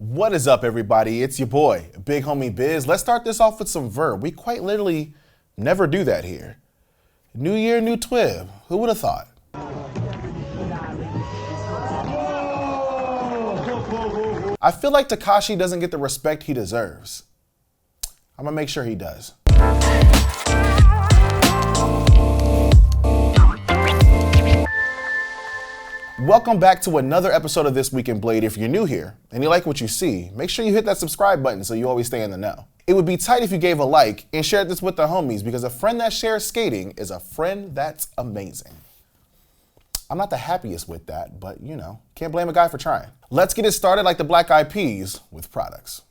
What is up, everybody? It's your boy, Big Homie Biz. Let's start this off with some verb. We quite literally never do that here. New year, new twib. Who would have thought? I feel like Takeshi doesn't get the respect he deserves. I'm gonna make sure he does. Welcome back to another episode of This Week in Blade. If you're new here and you like what you see, make sure you hit that subscribe button so you always stay in the know. It would be tight if you gave a like and shared this with the homies, because a friend that shares skating is a friend that's amazing. I'm not the happiest with that, but you know, can't blame a guy for trying. Let's get it started like the Black Eyed Peas with products.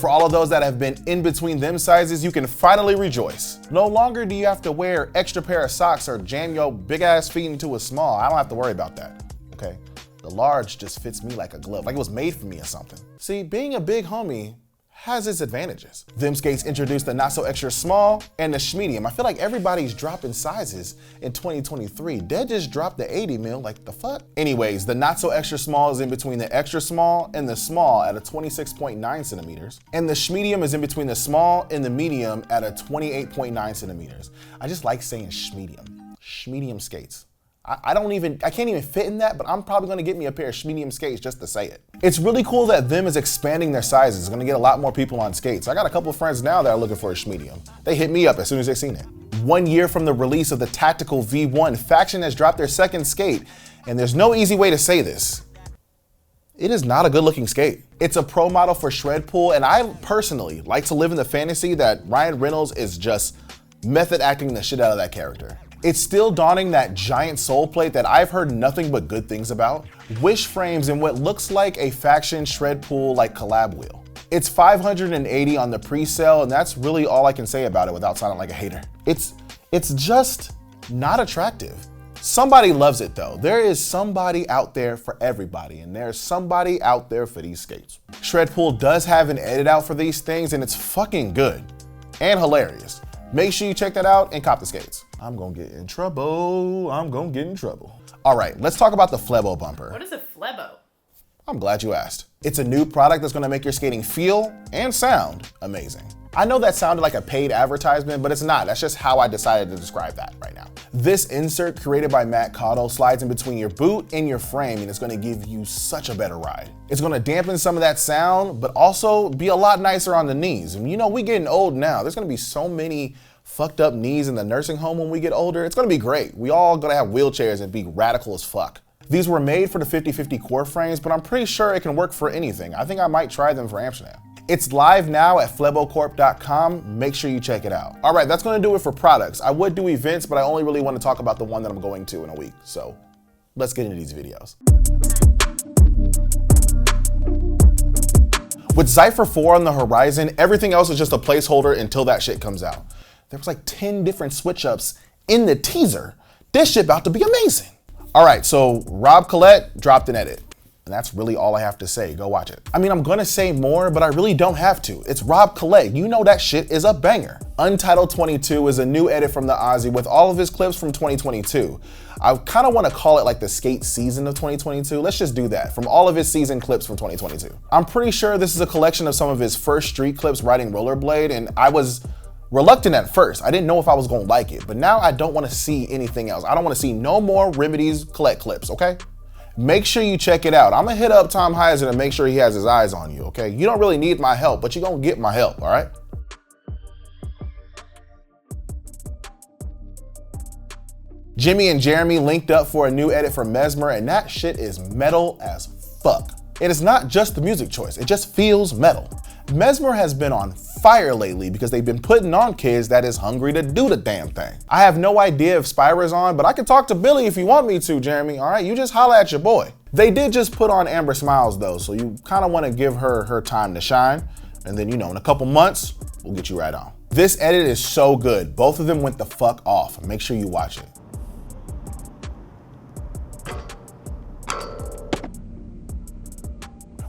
For all of those that have been in between them sizes, you can finally rejoice. No longer do you have to wear extra pair of socks or jam your big ass feet into a small. I don't have to worry about that, okay? The large just fits me like a glove, like it was made for me or something. See, being a big homie has its advantages. Them skates introduced the not so extra small and the Shmedium. I feel like everybody's dropping sizes in 2023. Dead just dropped the 80 mil, like the fuck? Anyways, the not so extra small is in between the extra small and the small at a 26.9 centimeters. And the Shmedium is in between the small and the medium at a 28.9 centimeters. I just like saying Shmedium. Shmedium skates. I can't even fit in that, but I'm probably gonna get me a pair of Shmedium skates just to say it. It's really cool that them is expanding their sizes. It's gonna get a lot more people on skates. I got a couple of friends now that are looking for a Shmedium. They hit me up as soon as they seen it. 1 year from the release of the Tactical V1, Faction has dropped their second skate, and there's no easy way to say this. It is not a good looking skate. It's a pro model for Shredpool, and I personally like to live in the fantasy that Ryan Reynolds is just method acting the shit out of that character. It's still donning that giant sole plate that I've heard nothing but good things about. Wish frames in what looks like a Faction Shredpool like collab wheel. It's $580 on the pre-sale, and that's really all I can say about it without sounding like a hater. It's just not attractive. Somebody loves it though. There is somebody out there for everybody, and there's somebody out there for these skates. Shredpool does have an edit out for these things, and it's fucking good and hilarious. Make sure you check that out and cop the skates. I'm gonna get in trouble. I'm gonna get in trouble. All right, let's talk about the Phlebo Bumper. What is a Phlebo? I'm glad you asked. It's a new product that's gonna make your skating feel and sound amazing. I know that sounded like a paid advertisement, but it's not. That's just how I decided to describe that right now. This insert, created by Matt Cotto, slides in between your boot and your frame, and it's gonna give you such a better ride. It's gonna dampen some of that sound, but also be a lot nicer on the knees. And you know, we getting old now. There's gonna be so many fucked up knees in the nursing home when we get older. It's gonna be great. We all gonna have wheelchairs and be radical as fuck. These were made for the 50/50 core frames, but I'm pretty sure it can work for anything. I think I might try them for Amsterdam. It's live now at phlebocorp.com. Make sure you check it out. All right, that's gonna do it for products. I would do events, but I only really want to talk about the one that I'm going to in a week. So let's get into these videos. With Zypher 4 on the horizon, everything else is just a placeholder until that shit comes out. There was like 10 different switch ups in the teaser. This shit about to be amazing. All right, so Rob Kellet dropped an edit. And that's really all I have to say. Go watch it. I mean, I'm gonna say more, but I really don't have to. It's Rob Kellet. You know that shit is a banger. Untitled 22 is a new edit from the Aussie with all of his clips from 2022. I kind of want to call it like the skate season of 2022. Let's just do that. From all of his season clips from 2022. I'm pretty sure this is a collection of some of his first street clips riding Rollerblade, and I was reluctant at first. I didn't know if I was gonna like it, but now I don't want to see anything else. I don't want to see no more Remedies Kellet clips, okay? Make sure you check it out. I'm gonna hit up Tom Heiser to make sure he has his eyes on you, okay? You don't really need my help, but you're gonna get my help, all right? Jimmy and Jeremy linked up for a new edit for Mesmer, and that shit is metal as fuck. It is not just the music choice, it just feels metal. Mesmer has been on fire lately because they've been putting on kids that is hungry to do the damn thing. I have no idea if Spira's on, but I can talk to Billy if you want me to, Jeremy, all right? You just holla at your boy. They did just put on Amber Smiles though, so you kind of want to give her her time to shine, and then, you know, in a couple months, we'll get you right on. This edit is so good. Both of them went the fuck off. Make sure you watch it.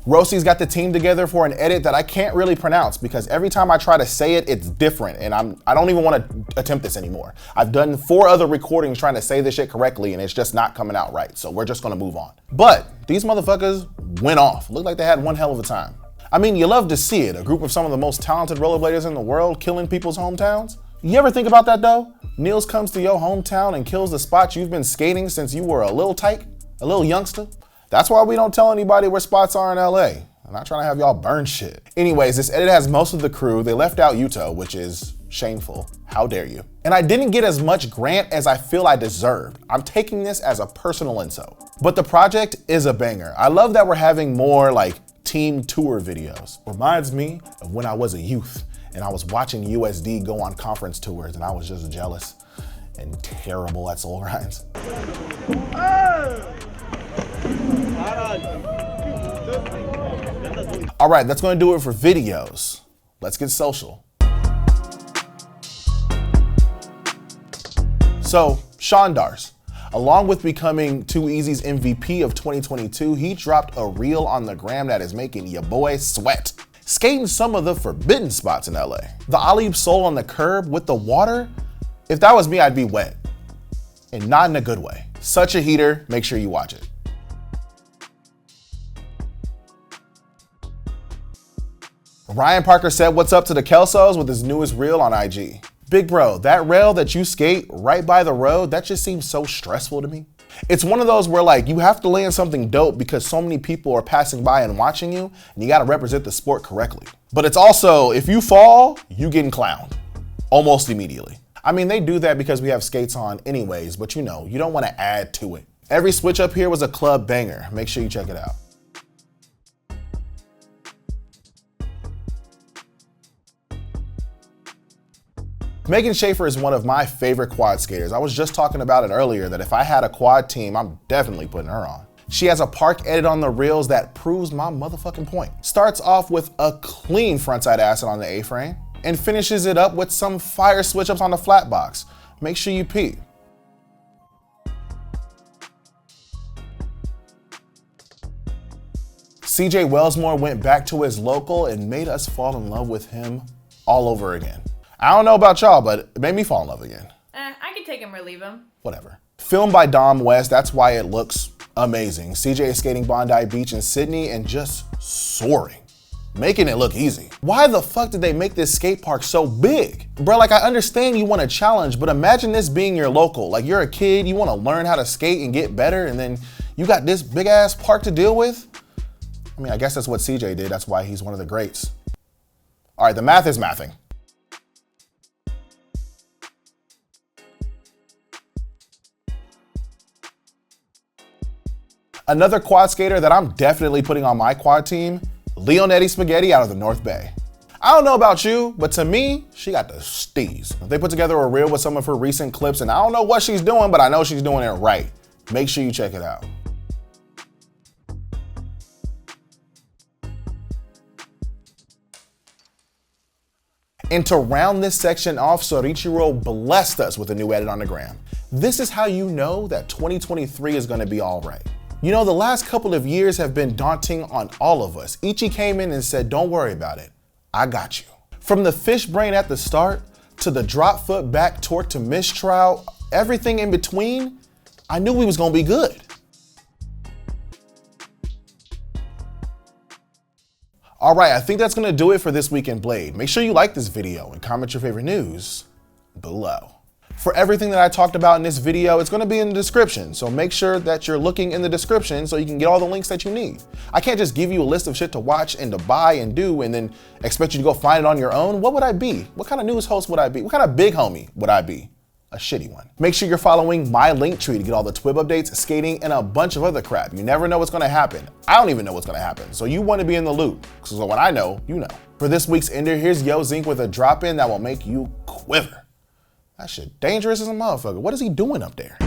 Roces got the team together for an edit that I can't really pronounce because every time I try to say it, it's different, and I don't even want to attempt this anymore. I've done 4 other recordings trying to say this shit correctly, and it's just not coming out right, so we're just gonna move on. But these motherfuckers went off. Looked like they had one hell of a time. I mean, you love to see it, a group of some of the most talented rollerbladers in the world killing people's hometowns. You ever think about that though? Niels comes to your hometown and kills the spot you've been skating since you were a little tyke, a little youngster. That's why we don't tell anybody where spots are in LA. I'm not trying to have y'all burn shit. Anyways, this edit has most of the crew. They left out Yuto, which is shameful. How dare you? And I didn't get as much Grant as I feel I deserved. I'm taking this as a personal insult. But the project is a banger. I love that we're having more like team tour videos. Reminds me of when I was a youth and I was watching USD go on conference tours and I was just jealous and terrible at soul grinds. All right, that's gonna do it for videos. Let's get social. So, Sean Darst, along with becoming TooEasy's MVP of 2022, he dropped a reel on the gram that is making your boy sweat. Skating some of the forbidden spots in LA. The alley-oop soul on the curb with the water, if that was me, I'd be wet. And not in a good way. Such a heater, make sure you watch it. Ryan Parker said what's up to the Kelsos with his newest reel on IG. Big bro, that rail that you skate right by the road, that just seems so stressful to me. It's one of those where like you have to land something dope because so many people are passing by and watching you and you gotta represent the sport correctly. But it's also, if you fall, you getting clowned almost immediately. I mean, they do that because we have skates on anyways, but you know, you don't wanna add to it. Every switch up here was a club banger. Make sure you check it out. Megan Shaffer is one of my favorite quad skaters. I was just talking about it earlier that if I had a quad team, I'm definitely putting her on. She has a park edit on the reels that proves my motherfucking point. Starts off with a clean frontside acid on the A-frame and finishes it up with some fire switch ups on the flat box. Make sure you peep. CJ Wellsmore went back to his local and made us fall in love with him all over again. I don't know about y'all, but it made me fall in love again. I can take him or leave him. Whatever. Filmed by Dom West, that's why it looks amazing. CJ is skating Bondi Beach in Sydney and just soaring, making it look easy. Why the fuck did they make this skate park so big? Bro, like I understand you want a challenge, but imagine this being your local. Like you're a kid, you want to learn how to skate and get better, and then you got this big ass park to deal with? I mean, I guess that's what CJ did. That's why he's one of the greats. All right, the math is mathing. Another quad skater that I'm definitely putting on my quad team, Leonetti Spaghetti out of the North Bay. I don't know about you, but to me, she got the steez. They put together a reel with some of her recent clips, and I don't know what she's doing, but I know she's doing it right. Make sure you check it out. And to round this section off, Soichiro blessed us with a new edit on the gram. This is how you know that 2023 is gonna be all right. You know, the last couple of years have been daunting on all of us. Ichi came in and said, don't worry about it, I got you. From the fish brain at the start, to the drop foot back torque to mistrial, everything in between, I knew we was gonna be good. All right, I think that's gonna do it for this week in Blade. Make sure you like this video and comment your favorite news below. For everything that I talked about in this video, it's gonna be in the description, so make sure that you're looking in the description so you can get all the links that you need. I can't just give you a list of shit to watch and to buy and do and then expect you to go find it on your own. What would I be? What kind of news host would I be? What kind of big homie would I be? A shitty one. Make sure you're following my link tree to get all the TWIB updates, skating, and a bunch of other crap. You never know what's gonna happen. I don't even know what's gonna happen, so you wanna be in the loop. So when I know, you know. For this week's ender, here's Zenk with a drop-in that will make you quiver. That shit dangerous as a motherfucker. What is he doing up there?